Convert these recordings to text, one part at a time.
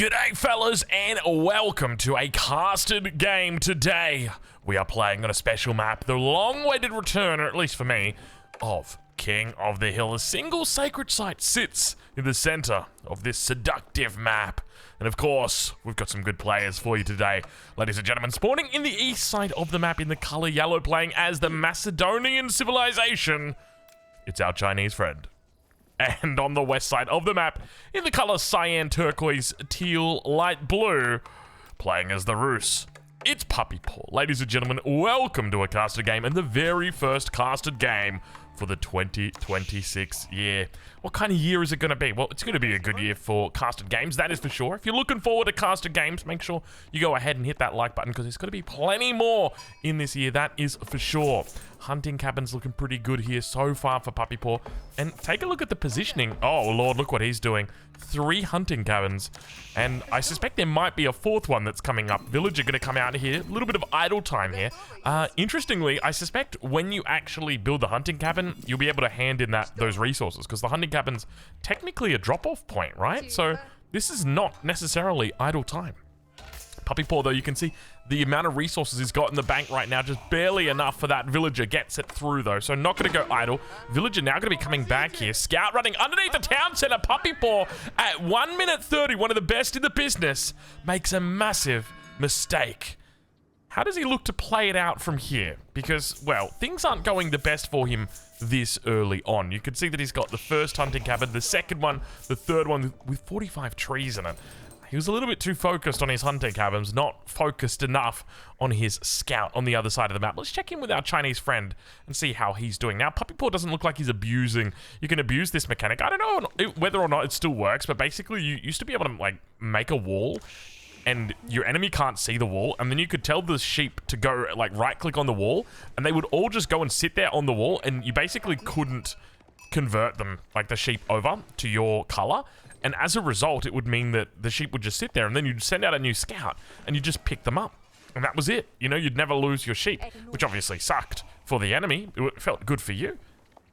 G'day fellas and welcome to a casted game today. We are playing on a special map, the long-awaited return, or at least for me, of King of the Hill. A single sacred site sits in the center of this seductive map. And of course, we've got some good players for you today. Ladies and gentlemen, spawning in the east side of the map in the color yellow, playing as the Macedonian civilization, it's our Chinese friend. And on the west side of the map, in the color cyan, turquoise, teal, light blue, playing as the Rus, it's Puppypaw. Ladies and gentlemen, welcome to a casted game, and the very first casted game for the 2026 year. What kind of year is it going to be? Well, it's going to be a good year for casted games, that is for sure. If you're looking forward to casted games, make sure you go ahead and hit that like button, because there's going to be plenty more in this year, that is for sure. Hunting cabins looking pretty good here so far for Puppypaw. And take a look at the positioning. Oh, Lord, look what he's doing. 3 hunting cabins. And I suspect there might be a 4th one that's coming up. Villager going to come out here. A little bit of idle time here. Interestingly, I suspect when you actually build the hunting cabin, you'll be able to hand in those resources, because the hunting cabin's technically a drop-off point, right? So this is not necessarily idle time. Puppypaw, though, you can see the amount of resources he's got in the bank right now, just barely enough for that villager. Gets it through, though, so not going to go idle. Villager now going to be coming back here. Scout running underneath the town center. Puppypaw at 1 minute 30, one of the best in the business, makes a massive mistake. How does he look to play it out from here? Because, well, things aren't going the best for him this early on. You can see that he's got the first hunting cabin, the second one, the third one with 45 trees in it. He was a little bit too focused on his hunting cabins, not focused enough on his scout on the other side of the map. Let's check in with our Chinese friend and see how he's doing. Now, Puppypaw doesn't look like he's abusing. You can abuse this mechanic. I don't know whether or not it still works, but basically you used to be able to, like, make a wall and your enemy can't see the wall, and then you could tell the sheep to go, like, right-click on the wall, and they would all just go and sit there on the wall, and you basically couldn't convert them, like the sheep, over to your color. And as a result, it would mean that the sheep would just sit there, and then you'd send out a new scout, and you'd just pick them up. And that was it. You know, you'd never lose your sheep, which obviously sucked for the enemy. It felt good for you.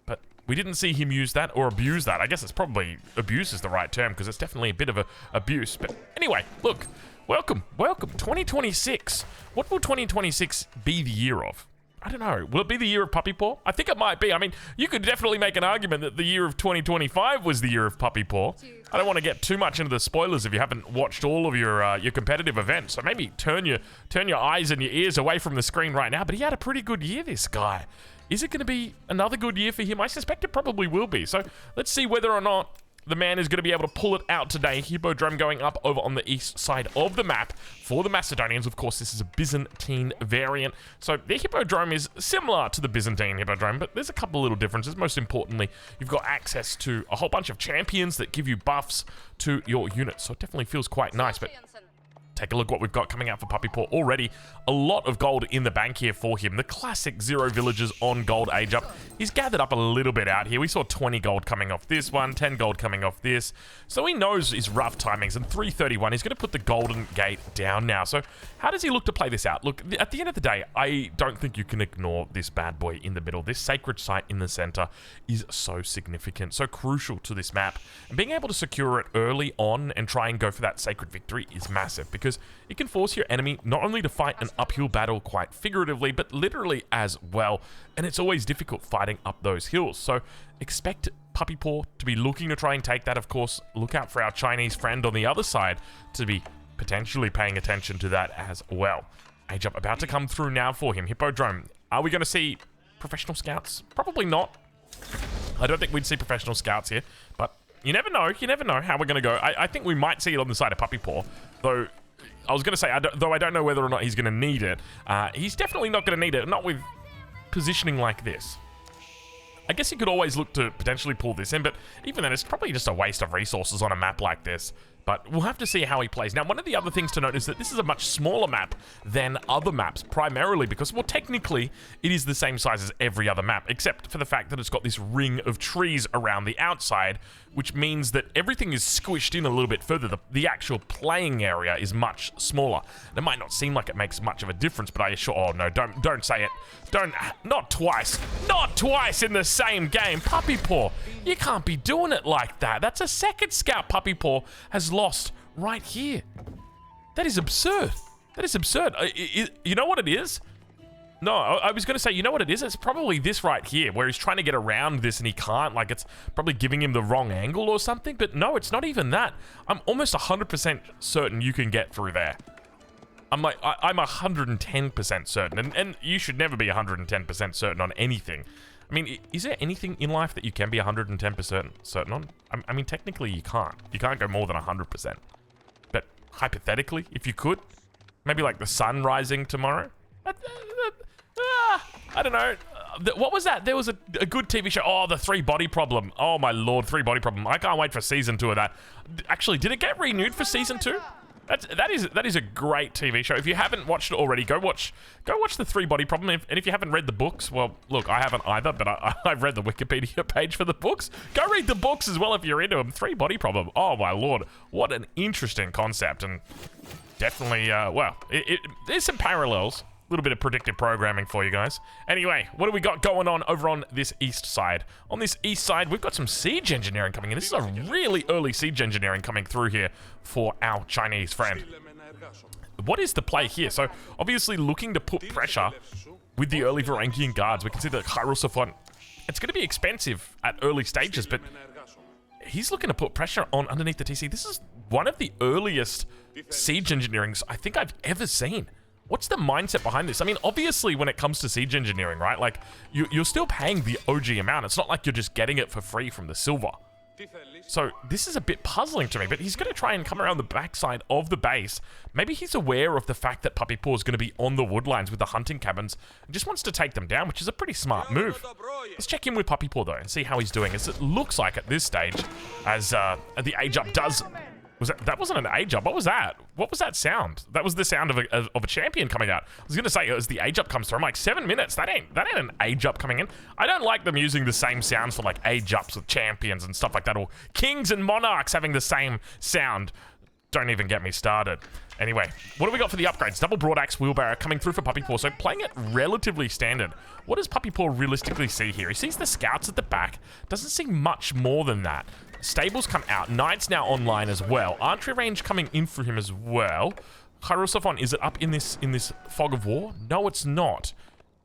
But we didn't see him use that or abuse that. I guess it's probably abuse is the right term, because it's definitely a bit of a abuse. But anyway, look, welcome. 2026. What will 2026 be the year of? I don't know. Will it be the year of Puppypaw? I think it might be. I mean, you could definitely make an argument that the year of 2025 was the year of Puppypaw. I don't want to get too much into the spoilers if you haven't watched all of your competitive events. So maybe turn your eyes and your ears away from the screen right now. But he had a pretty good year, this guy. Is it going to be another good year for him? I suspect it probably will be. So let's see whether or not the man is going to be able to pull it out today. Hippodrome going up over on the east side of the map for the Macedonians. Of course, this is a Byzantine variant. So the Hippodrome is similar to the Byzantine Hippodrome, but there's a couple little differences. Most importantly, you've got access to a whole bunch of champions that give you buffs to your units. So it definitely feels quite nice, but take a look what we've got coming out for Puppypaw already. A lot of gold in the bank here for him. The classic 0 villagers on gold age up. He's gathered up a little bit out here. We saw 20 gold coming off this one, 10 gold coming off this. So he knows his rough timings. And 331, he's going to put the golden gate down now. So how does he look to play this out? Look, at the end of the day, I don't think you can ignore this bad boy in the middle. This sacred site in the center is so significant, so crucial to this map. And being able to secure it early on and try and go for that sacred victory is massive, because it can force your enemy not only to fight an uphill battle quite figuratively, but literally as well. And it's always difficult fighting up those hills. So expect Puppypaw to be looking to try and take that. Of course, look out for our Chinese friend on the other side to be potentially paying attention to that as well. Age up about to come through now for him. Hippodrome. Are we going to see professional scouts? Probably not. I don't think we'd see professional scouts here, but you never know. You never know how we're going to go. I think we might see it on the side of Puppypaw, though. I was going to say, though I don't know whether or not he's going to need it. He's definitely not going to need it, not with positioning like this. I guess he could always look to potentially pull this in, but even then, it's probably just a waste of resources on a map like this. But we'll have to see how he plays. Now, one of the other things to note is that this is a much smaller map than other maps, primarily because, well, technically, it is the same size as every other map, except for the fact that it's got this ring of trees around the outside, which means that everything is squished in a little bit further. The actual playing area is much smaller. And it might not seem like it makes much of a difference, but I assure, oh no, don't say it. Not twice in the same game. Puppypaw, you can't be doing it like that. That's a second scout Puppypaw has lost right here. That is absurd. That is absurd. You know what it is? No, I was going to say, you know what it is? It's probably this right here, where he's trying to get around this and he can't. Like, it's probably giving him the wrong angle or something. But no, it's not even that. I'm almost 100% certain you can get through there. I'm 110% certain. And you should never be 110% certain on anything. I mean, is there anything in life that you can be 110% certain on? I mean, technically you can't. You can't go more than 100%. But hypothetically, if you could, maybe like the sun rising tomorrow. I don't know. What was that? There was a good TV show. Oh, the 3 Body Problem. Oh my lord, 3 Body Problem. I can't wait for season 2 of that. Actually, did it get renewed for season 2? That is a great TV show. If you haven't watched it already, go watch the 3 Body Problem. And if you haven't read the books, well, look, I haven't either, but I've read the Wikipedia page for the books. Go read the books as well if you're into them. 3 Body Problem. Oh my lord, what an interesting concept, and definitely, well, there's some parallels. A little bit of predictive programming for you guys. Anyway, what do we got going on over on this east side? On this east side, we've got some siege engineering coming in. This is a really early siege engineering coming through here for our Chinese friend. What is the play here? So, obviously looking to put pressure with the early Varangian guards. We can see the Kairos, it's going to be expensive at early stages, but he's looking to put pressure on underneath the TC. This is one of the earliest siege engineerings I think I've ever seen. What's the mindset behind this? I mean, obviously, when it comes to siege engineering, right? Like, you're still paying the OG amount. It's not like you're just getting it for free from the silver. So, this is a bit puzzling to me, but he's going to try and come around the backside of the base. Maybe he's aware of the fact that Puppypaw is going to be on the woodlines with the hunting cabins and just wants to take them down, which is a pretty smart move. Let's check in with Puppypaw, though, and see how he's doing. As it looks like at this stage, as the age up does... That wasn't an age up. What was that? What was that sound? That was the sound of a champion coming out. I was gonna say as the age up comes through, I'm like 7 minutes. That ain't an age up coming in. I don't like them using the same sounds for like age ups with champions and stuff like that, or kings and monarchs having the same sound. Don't even get me started. Anyway, what do we got for the upgrades? Double broad axe wheelbarrow coming through for Puppypaw. So playing it relatively standard. What does Puppypaw realistically see here? He sees the scouts at the back. Doesn't see much more than that. Stables come out. Knight's now online as well. Archery range coming in for him as well. Kairos, is it up in this fog of war? No, it's not.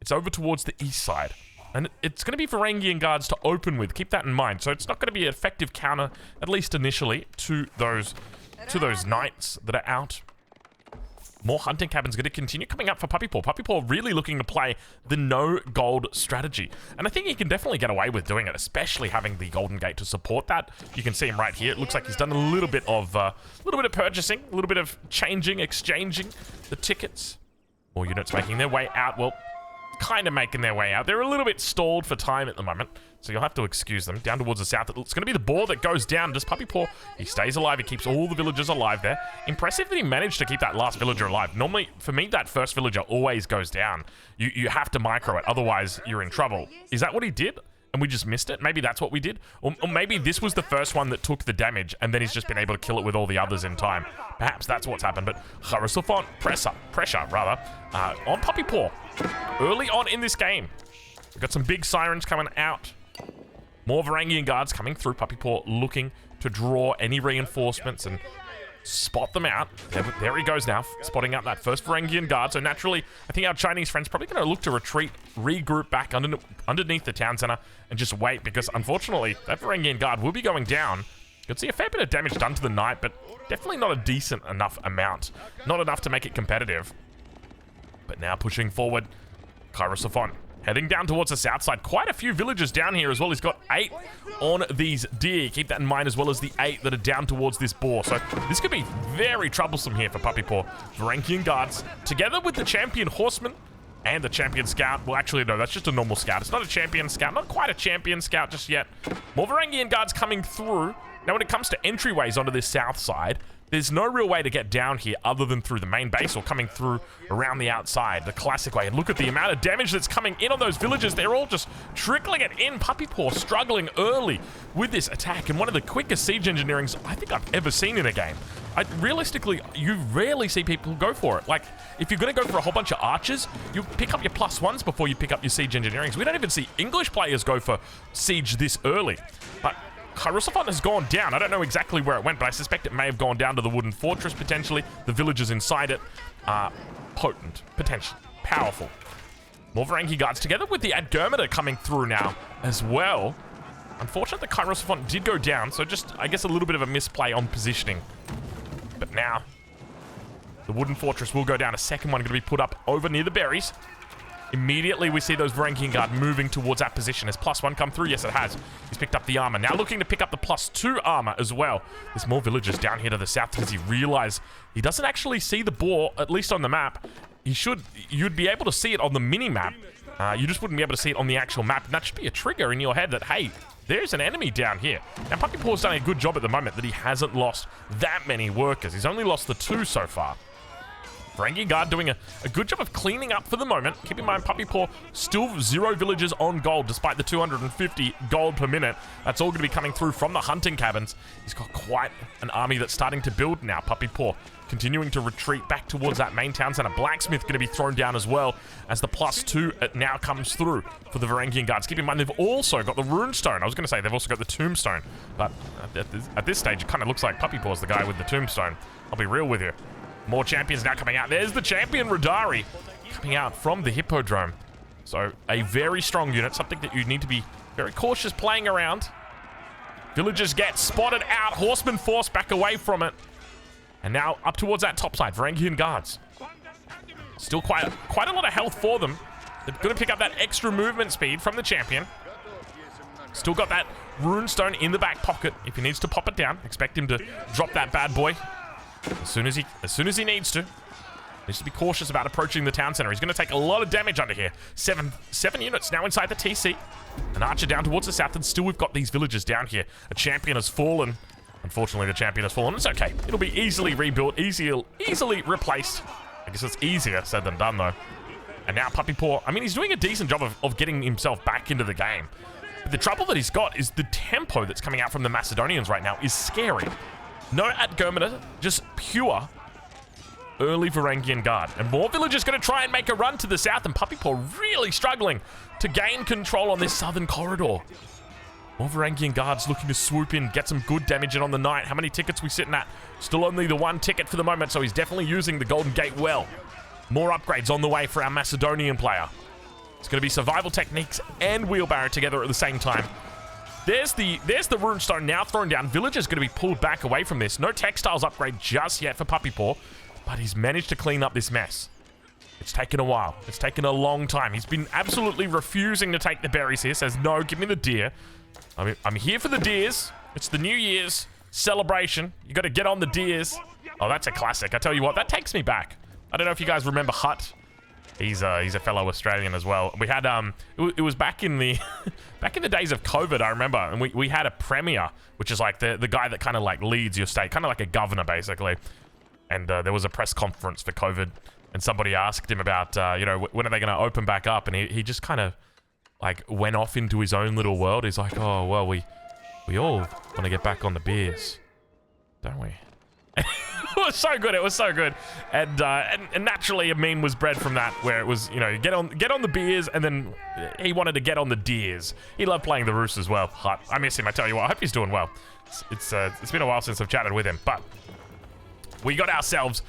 It's over towards the east side. And it's going to be Varangian guards to open with. Keep that in mind. So it's not going to be an effective counter, at least initially, to those knights that are out. More hunting cabins going to continue coming up for Puppypaw. Puppypaw really looking to play the no gold strategy. And I think he can definitely get away with doing it, especially having the Golden Gate to support that. You can see him right here. It looks like he's done a little bit of purchasing, a little bit of exchanging the tickets. More units making their way out. Well, kind of making their way out. They're a little bit stalled for time at the moment, so you'll have to excuse them. Down towards the south, it's going to be the boar that goes down. Does Puppypaw, he stays alive. He keeps all the villagers alive there. Impressive that he managed to keep that last villager alive. Normally, for me, that first villager always goes down. You have to micro it, otherwise you're in trouble. Is that what he did? And we just missed it? Maybe that's what we did? Or maybe this was the first one that took the damage, and then he's just been able to kill it with all the others in time. Perhaps that's what's happened, but Kairos, pressure, on Puppypaw. Early on in this game. We've got some big sirens coming out. More Varangian guards coming through. Puppypaw looking to draw any reinforcements and spot them out. There he goes now, spotting out that first Varangian guard. So naturally, I think our Chinese friend's probably going to look to retreat, regroup back underneath the town center, and just wait, because unfortunately, that Varangian guard will be going down. You can see a fair bit of damage done to the knight, but definitely not a decent enough amount. Not enough to make it competitive. But now pushing forward, Kairos, heading down towards the south side. Quite a few villagers down here as well. He's got 8 on these deer. Keep that in mind, as well as the 8 that are down towards this boar. So this could be very troublesome here for Puppypaw. Varangian guards, together with the champion horseman and the champion scout. Well, actually, no, that's just a normal scout. It's not a champion scout. Not quite a champion scout just yet. More Varangian guards coming through. Now, when it comes to entryways onto this south side, there's no real way to get down here other than through the main base or coming through around the outside, the classic way. And look at the amount of damage that's coming in on those villagers. They're all just trickling it in. Puppypaw struggling early with this attack, and one of the quickest siege engineerings I think I've ever seen in a game. Realistically, you rarely see people go for it. Like, if you're going to go for a whole bunch of archers, you pick up your +1s before you pick up your siege engineerings. We don't even see English players go for siege this early. But Kairosophon has gone down. I don't know exactly where it went, but I suspect it may have gone down to the wooden fortress, potentially. The villagers inside it are potent, potentially powerful. More Varangi guards together with the Adgurmita coming through now as well. Unfortunately, the Kairosophon did go down, so just, I guess, a little bit of a misplay on positioning. But now, the wooden fortress will go down. A second one going to be put up over near the berries. Immediately, we see those Varangian Guard moving towards that position. Has +1 come through? Yes, it has. He's picked up the armor. Now looking to pick up the +2 armor as well. There's more villagers down here to the south because he realized he doesn't actually see the boar, at least on the map. You'd be able to see it on the mini-map. You just wouldn't be able to see it on the actual map. And that should be a trigger in your head that, hey, there's an enemy down here. Now, Puppypaw's done a good job at the moment that he hasn't lost that many workers. He's only lost the 2 so far. Varangian Guard doing a good job of cleaning up for the moment. Keep in mind, Puppypaw still 0 villagers on gold, despite the 250 gold per minute. That's all going to be coming through from the hunting cabins. He's got quite an army that's starting to build now. Puppypaw continuing to retreat back towards that main town center. Blacksmith going to be thrown down as well as the +2 it now comes through for the Varangian Guards. Keep in mind, they've also got the runestone. I was going to say they've also got the tombstone, but at this stage, it kind of looks like Puppypaw's the guy with the tombstone. I'll be real with you. More champions now coming out. There's the champion Radari coming out from the Hippodrome. So a very strong unit, something that you need to be very cautious playing around. Villagers get spotted out. Horsemen forced back away from it. And now up towards that top side. Varangian Guards. Still quite a lot of health for them. They're going to pick up that extra movement speed from the champion. Still got that runestone in the back pocket. If he needs to pop it down, expect him to drop that bad boy as soon as he needs to. Needs to be cautious about approaching the town center. He's going to take a lot of damage under here. Seven units now inside the TC. An archer down towards the south, and still we've got these villagers down here. A champion has fallen. Unfortunately, the champion has fallen. It's okay. It'll be easily rebuilt, easily replaced. I guess it's easier said than done, though. And now Puppypaw, I mean, he's doing a decent job of getting himself back into the game. But the trouble that he's got is the tempo that's coming out from the Macedonians right now is scary. No Adgurmita, just pure early Varangian Guard. And more villagers going to try and make a run to the south, and Puppypaw really struggling to gain control on this southern corridor. More Varangian Guards looking to swoop in, get some good damage in on the night. How many tickets we sitting at? Still only the 1 ticket for the moment, so he's definitely using the Golden Gate well. More upgrades on the way for our Macedonian player. It's going to be survival techniques and wheelbarrow together at the same time. There's the runestone now thrown down. Villagers going to be pulled back away from this. No textiles upgrade just yet for Puppypaw, but he's managed to clean up this mess. It's taken a while. It's taken a long time. He's been absolutely refusing to take the berries here. Says, no, give me the deer. I'm here for the deers. It's the New Year's celebration. You got to get on the deers. Oh, that's a classic. I tell you what, that takes me back. I don't know if you guys remember Hut. He's a fellow Australian as well. We had it was back in the days of COVID, I remember, and we had a premier, which is like the guy that kind of like leads your state, kind of like a governor basically. And there was a press conference for COVID, and somebody asked him about when are they going to open back up, and he just kind of like went off into his own little world. He's like, oh well, we all want to get back on the beers, don't we? It was so good. It was so good, and naturally a meme was bred from that, where it was get on the beers, and then he wanted to get on the deers. He loved playing the Roos as well. I miss him. I tell you what. I hope he's doing well. It's been a while since I've chatted with him, but we got ourselves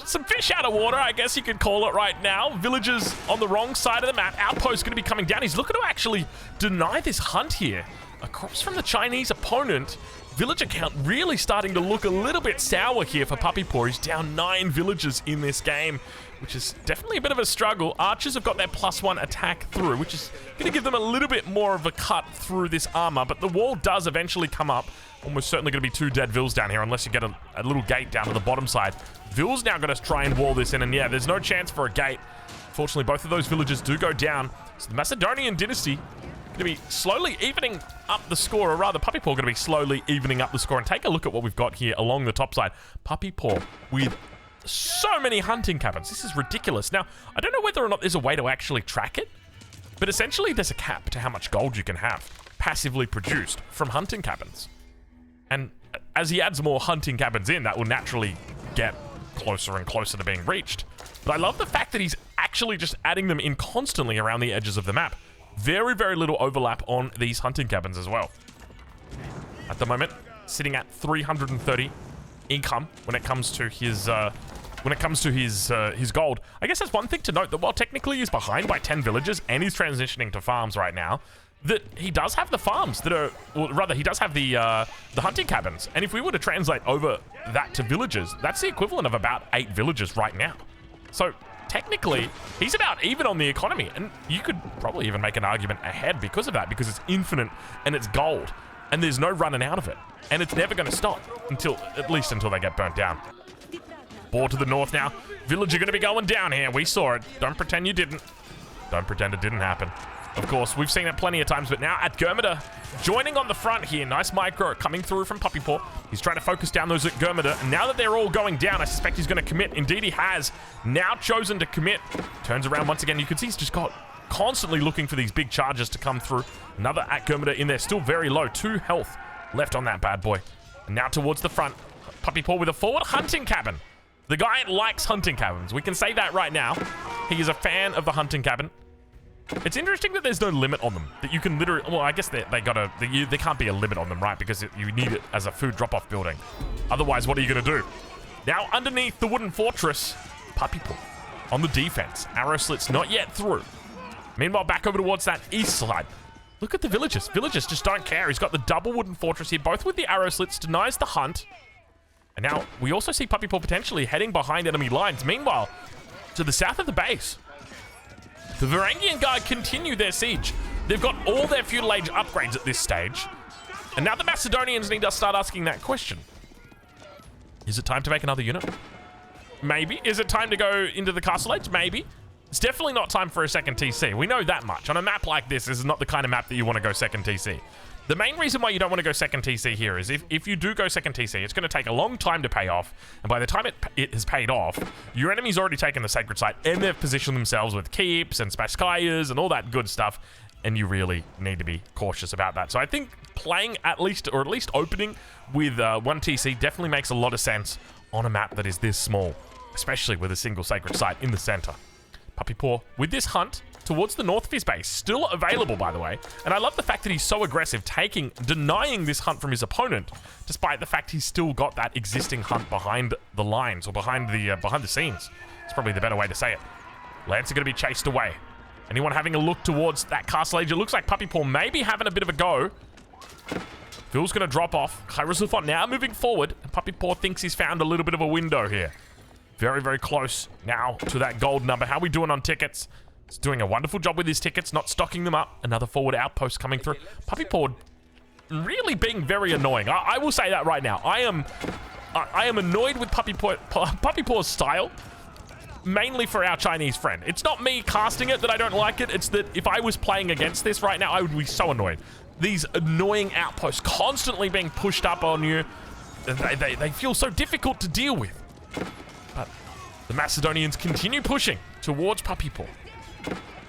some fish out of water, I guess you could call it right now. Villagers on the wrong side of the map. Outpost going to be coming down. He's looking to actually deny this hunt here. Across from the Chinese opponent. Villager count really starting to look a little bit sour here for Puppypaw. He's down 9 villagers in this game, which is definitely a bit of a struggle. Archers have got their +1 attack through, which is going to give them a little bit more of a cut through this armor, but the wall does eventually come up. Almost certainly going to be 2 dead Vills down here unless you get a little gate down to the bottom side. Vills now going to try and wall this in, and yeah, there's no chance for a gate. Fortunately, both of those villagers do go down. So the Macedonian Dynasty going to be slowly evening up the score, or rather Puppypaw going to be slowly evening up the score. And take a look at what we've got here along the top side. Puppypaw with so many hunting cabins. This is ridiculous. Now, I don't know whether or not there's a way to actually track it, but essentially there's a cap to how much gold you can have passively produced from hunting cabins. And as he adds more hunting cabins in, that will naturally get closer and closer to being reached. But I love the fact that he's actually just adding them in constantly around the edges of the map. Very, very little overlap on these hunting cabins as well. at the moment, sitting at 330 income when it comes to his his gold. I guess that's one thing to note, that while technically he's behind by 10 villages and he's transitioning to farms right now, that he does have the farms that are, or rather, he does have the hunting cabins. And if we were to translate over that to villages, that's the equivalent of about 8 villages right now. So technically, he's about even on the economy, and you could probably even make an argument ahead because of that, because it's infinite and it's gold, and there's no running out of it, and it's never going to stop until, at least until they get burnt down. Boar to the north now. Village are going to be going down here. We saw it. Don't pretend you didn't. Don't pretend it didn't happen. Of course, we've seen it plenty of times, but now at Germida, joining on the front here. Nice micro coming through from Puppypaw. He's trying to focus down those at Germida, and now that they're all going down, I suspect he's going to commit. Indeed, he has now chosen to commit. Turns around once again. You can see he's just got constantly looking for these big charges to come through. Another at Germida in there, still very low. 2 health left on that bad boy. And now towards the front, Puppypaw with a forward hunting cabin. The guy likes hunting cabins. We can say that right now. He is a fan of the hunting cabin. It's interesting that there's no limit on them. That you can literally... Well, I guess there can't be a limit on them, right? Because you need it as a food drop-off building. Otherwise, what are you going to do? Now, underneath the wooden fortress, Puppypaw on the defense. Arrow slits not yet through. Meanwhile, back over towards that east side. Look at the villagers. Villagers just don't care. He's got the double wooden fortress here, both with the arrow slits, denies the hunt. And now, we also see Puppypaw potentially heading behind enemy lines. Meanwhile, to the south of the base, the Varangian Guard continue their siege. They've got all their feudal age upgrades at this stage. And now the Macedonians need to start asking that question. Is it time to make another unit? Maybe. Is it time to go into the castle age? Maybe. It's definitely not time for a second TC. We know that much. On a map like this is not the kind of map that you want to go second TC. The main reason why you don't want to go second TC here is if you do go second TC, it's going to take a long time to pay off. And by the time it has paid off, your enemy's already taken the sacred site and they've positioned themselves with keeps and Spasskayas and all that good stuff. And you really need to be cautious about that. So I think playing at least opening with 1 TC definitely makes a lot of sense on a map that is this small, especially with a single sacred site in the center. Puppypaw with this hunt towards the north of his base, still available, by the way. And I love the fact that he's so aggressive, denying this hunt from his opponent, despite the fact he's still got that existing hunt behind the lines, or behind the scenes. It's probably the better way to say it. Lance are going to be chased away. Anyone having a look towards that castle age? It looks like Puppypaw may be having a bit of a go. Phil's going to drop off. Kairos now moving forward, and Puppypaw thinks he's found a little bit of a window here. Very, very close now to that gold number. How are we doing on tickets? He's doing a wonderful job with his tickets, not stocking them up. Another forward outpost coming through. Puppypaw really being very annoying. I will say that right now. I am annoyed with Puppypaw's style, mainly for our Chinese friend. It's not me casting it that I don't like it. It's that if I was playing against this right now, I would be so annoyed. These annoying outposts constantly being pushed up on you. They feel so difficult to deal with. But the Macedonians continue pushing towards Puppypaw.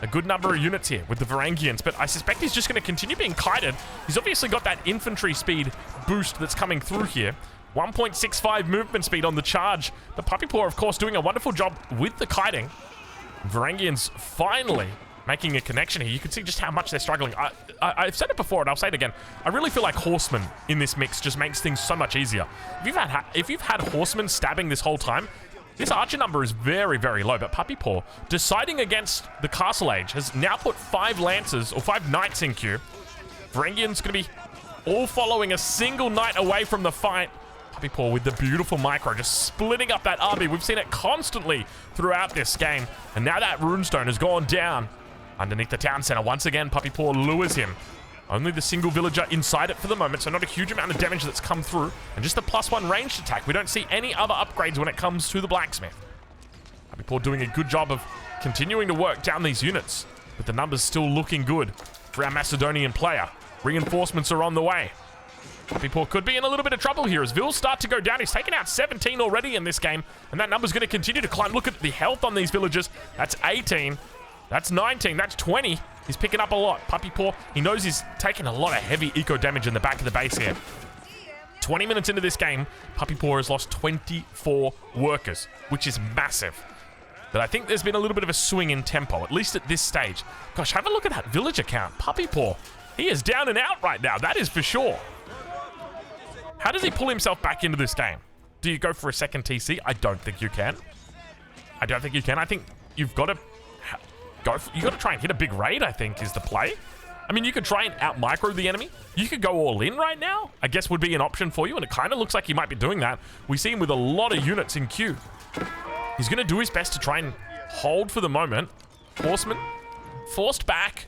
A good number of units here with the Varangians, but I suspect he's just going to continue being kited. He's obviously got that infantry speed boost that's coming through here. 1.65 movement speed on the charge. But Puppypaw, of course, doing a wonderful job with the kiting. Varangians finally making a connection here. You can see just how much they're struggling. I've said it before, and I'll say it again. I really feel like horsemen in this mix just makes things so much easier. If you've had horsemen stabbing this whole time, this archer number is very, very low, but Puppypaw, deciding against the castle age, has now put 5 lancers, or 5 knights in queue. Varangian's going to be all following a single knight away from the fight. Puppypaw with the beautiful micro, just splitting up that army. We've seen it constantly throughout this game, and now that runestone has gone down underneath the town center. Once again, Puppypaw lures him. Only the single villager inside it for the moment, so not a huge amount of damage that's come through. And just the +1 ranged attack. We don't see any other upgrades when it comes to the blacksmith. Puppypaw doing a good job of continuing to work down these units, but the numbers still looking good for our Macedonian player. Reinforcements are on the way. Puppypaw could be in a little bit of trouble here as Vills start to go down. He's taken out 17 already in this game, and that number's going to continue to climb. Look at the health on these villagers. That's 18. That's 19. That's 20. He's picking up a lot. Puppypaw, he knows he's taking a lot of heavy eco damage in the back of the base here. 20 minutes into this game, Puppypaw has lost 24 workers, which is massive. But I think there's been a little bit of a swing in tempo, at least at this stage. Gosh, have a look at that villager count. Puppypaw, he is down and out right now. That is for sure. How does he pull himself back into this game? Do you go for a second TC? I don't think you can. I don't think you can. I think you've got to you got to try and hit a big raid, I think, is the play. I mean, you could try and out-micro the enemy. You could go all in right now, I guess would be an option for you, and it kind of looks like he might be doing that. We see him with a lot of units in queue. He's going to do his best to try and hold for the moment. Horsemen forced back.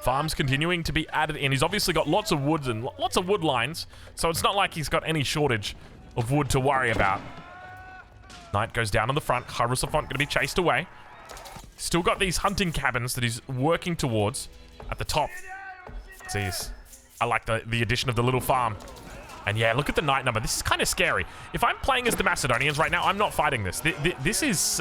Farms continuing to be added in. He's obviously got lots of woods and lots of wood lines, so it's not like he's got any shortage of wood to worry about. Knight goes down on the front. Harusafont going to be chased away. Still got these hunting cabins that he's working towards at the top. Jeez. I like the addition of the little farm. And yeah, look at the knight number. This is kind of scary. If I'm playing as the Macedonians right now, I'm not fighting this. This is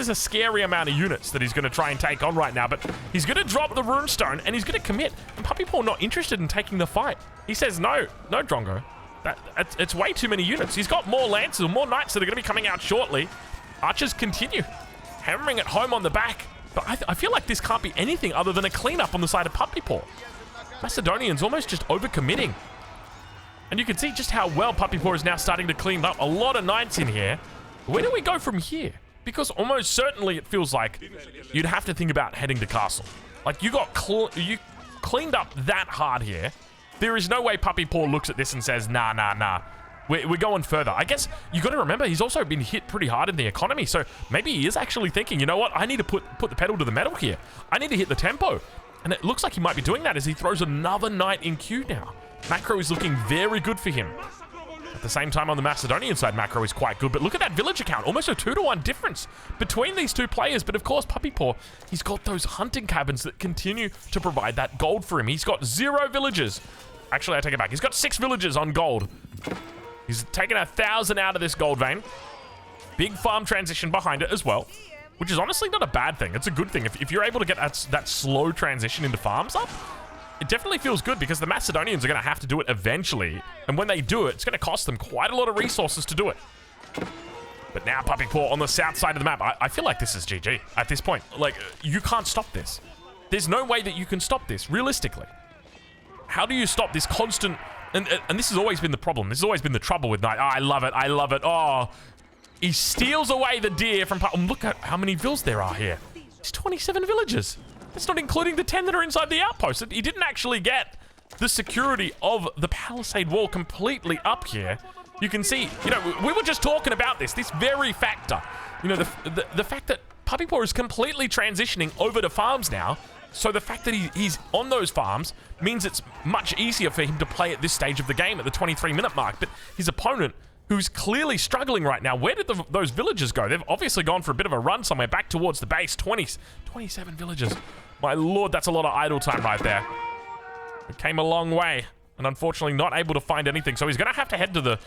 a scary amount of units that he's going to try and take on right now, but he's going to drop the runestone and he's going to commit. And Puppypaw not interested in taking the fight. He says, no, Drongo. It's way too many units. He's got more lancers, more knights that are going to be coming out shortly. Archers continue hammering it home on the back, but I feel like this can't be anything other than a cleanup on the side of Puppypaw. Macedonians almost just overcommitting. And you can see just how well Puppypaw is now starting to clean up. A lot of knights in here. Where do we go from here? Because almost certainly it feels like you'd have to think about heading to castle. Like you cleaned up that hard here. There is no way Puppypaw looks at this and says, nah. We're going further. I guess you got to remember he's also been hit pretty hard in the economy, so maybe he is actually thinking, you know what, I need to put the pedal to the metal here. I need to hit the tempo. And it looks like he might be doing that as he throws another knight in queue now. Macro is looking very good for him. At the same time, on the Macedonian side, Macro is quite good, but look at that villager count. Almost a 2-to-1 difference between these two players. But of course, Puppypaw, he's got those hunting cabins that continue to provide that gold for him. He's got 0 villagers. Actually, I take it back. He's got 6 villagers on gold. He's taken 1,000 out of this gold vein. Big farm transition behind it as well, which is honestly not a bad thing. It's a good thing. If you're able to get that slow transition into farms up, it definitely feels good because the Macedonians are going to have to do it eventually. And when they do it, it's going to cost them quite a lot of resources to do it. But now Puppypaw on the south side of the map. I feel like this is GG at this point. Like, you can't stop this. There's no way that you can stop this, realistically. How do you stop this constant... And this has always been the problem. This has always been the trouble with Knight. Oh, I love it. Oh, he steals away the deer from... look at how many vills there are here. There's 27 villagers. That's not including the 10 that are inside the outpost. He didn't actually get the security of the palisade wall completely up here. You can see, you know, we were just talking about this very factor. You know, the fact that Puppypaw is completely transitioning over to farms now. So the fact that he's on those farms means it's much easier for him to play at this stage of the game at the 23-minute mark. But his opponent, who's clearly struggling right now, where did those villagers go? They've obviously gone for a bit of a run somewhere back towards the base. 27 villagers. My lord, that's a lot of idle time right there. It came a long way, and unfortunately not able to find anything. So he's going to have to head to the...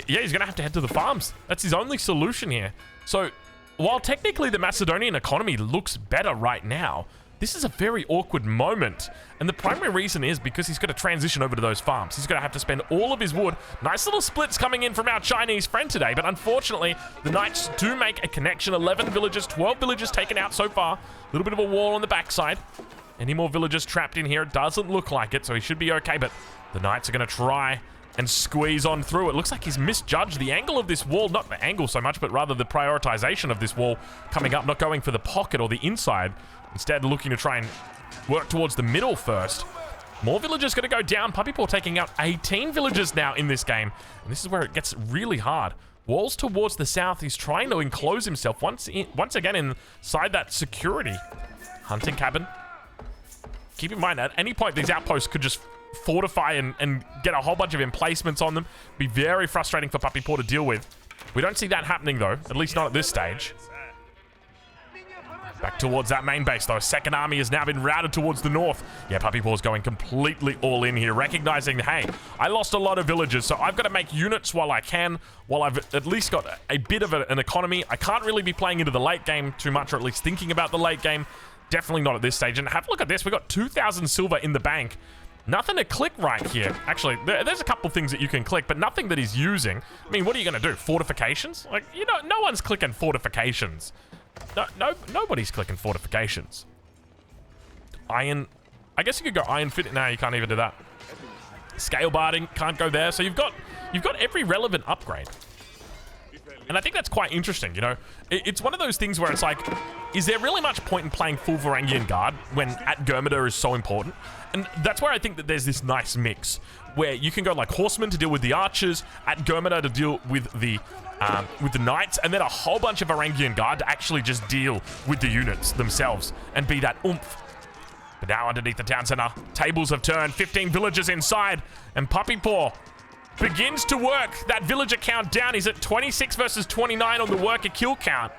yeah, he's going to have to head to the farms. That's his only solution here. So while technically the Macedonian economy looks better right now, this is a very awkward moment, and the primary reason is because he's got to transition over to those farms. He's going to have to spend all of his wood. Nice little splits coming in from our Chinese friend today, but unfortunately, the Knights do make a connection. 11 villagers, 12 villagers taken out so far. A little bit of a wall on the backside. Any more villagers trapped in here? It doesn't look like it, so he should be okay, but the Knights are going to try and squeeze on through. It looks like he's misjudged the angle of this wall. Not the angle so much, but rather the prioritization of this wall coming up, not going for the pocket or the inside. Instead, looking to try and work towards the middle first. More villagers going to go down. Puppypaw taking out 18 villagers now in this game. And this is where it gets really hard. Walls towards the south. He's trying to enclose himself once again inside that security. Hunting cabin. Keep in mind, at any point, these outposts could just fortify and get a whole bunch of emplacements on them. Be very frustrating for Puppypaw to deal with. We don't see that happening, though. At least not at this stage. Back towards that main base, though. Second army has now been routed towards the north. Yeah, Puppypaw's going completely all in here, recognizing, hey, I lost a lot of villagers, so I've got to make units while I can, while I've at least got a bit of an economy. I can't really be playing into the late game too much, or at least thinking about the late game. Definitely not at this stage. And have a look at this. We've got 2,000 silver in the bank. Nothing to click right here. Actually, there's a couple things that you can click, but nothing that he's using. I mean, what are you going to do? Fortifications? Like, you know, no one's clicking fortifications. Nobody's clicking fortifications. Iron I guess you could go Iron Fit. No, you can't even do that. Scale Barding, can't go there. So you've got every relevant upgrade. And I think that's quite interesting, you know? It's one of those things where it's like, is there really much point in playing full Varangian Guard when At-Gurmada is so important? And that's where I think that there's this nice mix, where you can go like Horsemen to deal with the Archers, At-Gurmada to deal with the Knights, and then a whole bunch of Varangian Guard to actually just deal with the units themselves and be that oomph. But now underneath the town center, tables have turned, 15 villagers inside, and Puppypaw begins to work that villager count down. He's at 26 versus 29 on the worker kill count.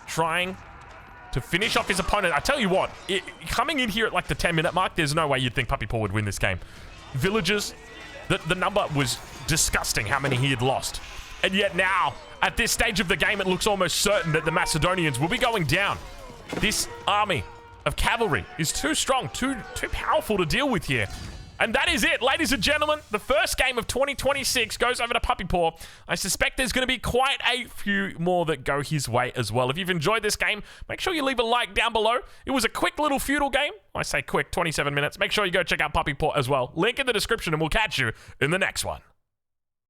Trying to finish off his opponent. I tell you what, coming in here at like the 10-minute mark, there's no way you'd think Puppypaw would win this game. Villagers, the number was disgusting how many he had lost. And yet now, at this stage of the game, it looks almost certain that the Macedonians will be going down. This army of cavalry is too strong, too powerful to deal with here. And that is it, ladies and gentlemen. The first game of 2026 goes over to Puppypaw. I suspect there's going to be quite a few more that go his way as well. If you've enjoyed this game, make sure you leave a like down below. It was a quick little feudal game. I say quick, 27 minutes. Make sure you go check out Puppypaw as well. Link in the description, and we'll catch you in the next one.